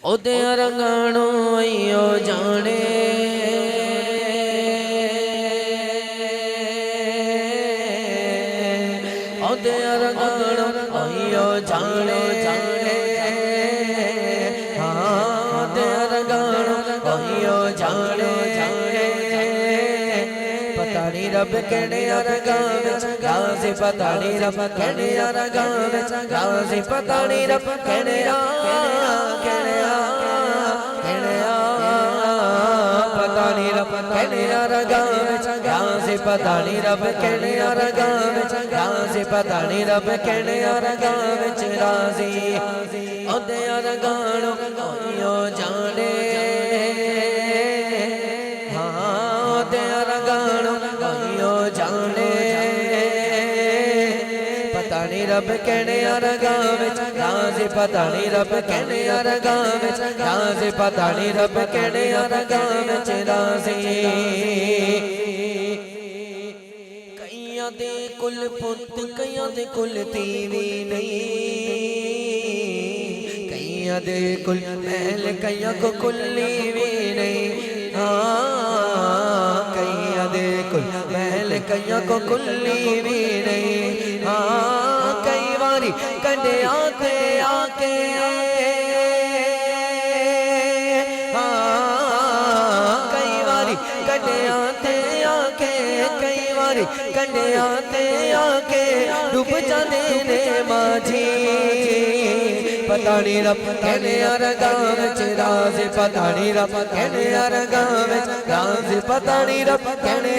اودے رنگانو ایو جانے اودے رنگانو ایو جانے اودے رنگانو ایو جانے پتہ نہیں رب کہنے رنگاں وچ غازی پتہ نہیں رب کہنے رنگاں وچ غازی پتہ نہیں رب کہنے پتہ نہیں رب کہنے رنگاں وچ غازی پتہ نہیں رب کہنے رنگاں وچ غازی پتہ نہیں رب کہنے رنگاں وچ غازی اودے رنگانو ایو جانے رب کہنے رنگاں وچ غازی پتہ نہیں رب کہنے رنگاں وچ غازی پتہ نہیں رب کہنے رنگاں وچ غازی کئیاں دے کل پت کئیاں دے کل تیوی نہیں کئیاں دے کل محل کئیاں کو کلی وی نہیں کئیاں دے کل محل کئیاں کو کلی وی نہیں کنڈے آتے آکے کئی واری کنڈے آتے آکے کئی واری کنڈے آتے آکے ڈوب جانے نے ماجھی پتہ نہیں رب کہنے رنگاں وچ غازی پتہ نہیں رب کہنے رنگاں وچ غازی پتہ نہیں رب کہنے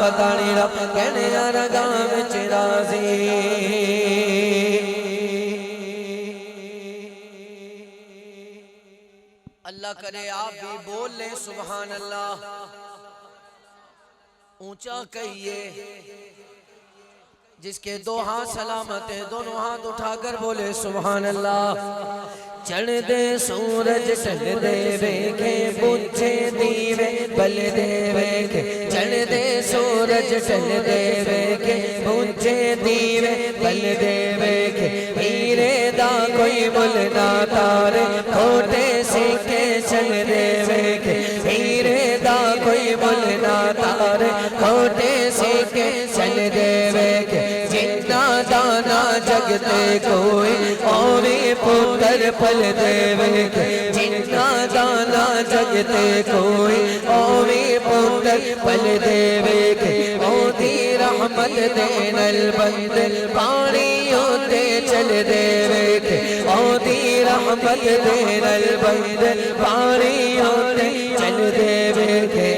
پتہ نہیں رب کہنے رنگاں وچ غازی اللہ کرے آپ بھی بول لیں سبحان اللہ اونچا کہیے جس کے دو ہاتھ سلامت ہیں دونوں ہاتھ اٹھا کر بولے سبحان اللہ چڑھ دے سورج ڈھل دے ویکھے بجھے دیوے بل دے ویکھے چڑھ دے سورج ڈھل دے ویکھے بجھے دیوے بل دے ویکھے ہیرے دا کوئی مل نہ تارے کھوٹے سکے چل دے ویکھے ہیرے دا کوئی مل نہ تارے کھوٹے سکے چل دے ویکھے جتنا دانا جگتے کوئی اوی پتر پل دے ویکھے جتنا دانا جگتے کوئی اوی پتر پل دے ویکھے اودی رحمت دین البند پانی ہوتے چل دے ویکھے اودی رحمت دین البند پانی ہوتے چل دے ویکھے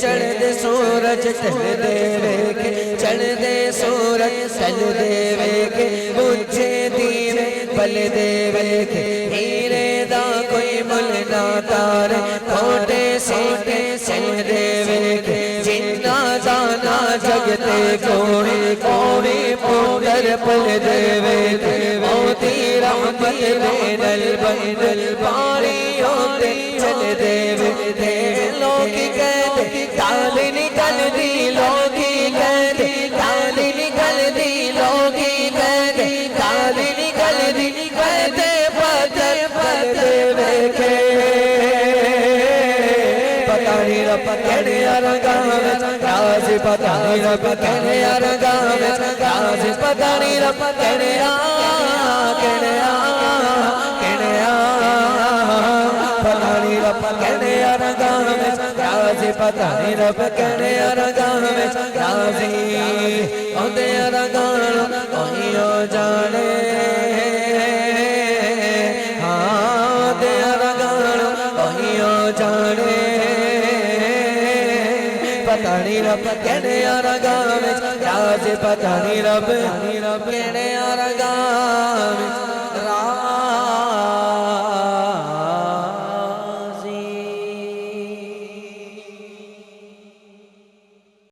چڑھ دے سورج ڈھل دے ویکھے چڑھ دے سورج ڈھل دے ویکھے بجھے دیوے بل دے ویکھے ہیرے دا کوئی مل نہ تارے کھوٹے سکے چل دے ویکھے جتنا دانا جگتے کوئی اوی پتر پل دے ویکھے اودی رحمت دین البند پانی ہوتے چل دے ویکھے لوگ کہتے تال نکل دی لوگ کہتے تال نکل دی لوگ کہتے تال نکل دی کہتے پتر پل دے ویکھے پتہ نہیں رب کہنے رنگاں وچ غازی پتہ نہیں رب کہنے رنگاں وچ غازی پتہ نہیں رب کہنے پتہ نہیں رب کہنے رنگاں وچ غازی پتہ نہیں رب کہنے رنگاں وچ غازی اودے رنگانو ایو جانے اودے رنگانو ایو جانے پتہ نہیں رب کہنے رنگاں وچ غازی پتہ نہیں رب کہنے رنگاں وچ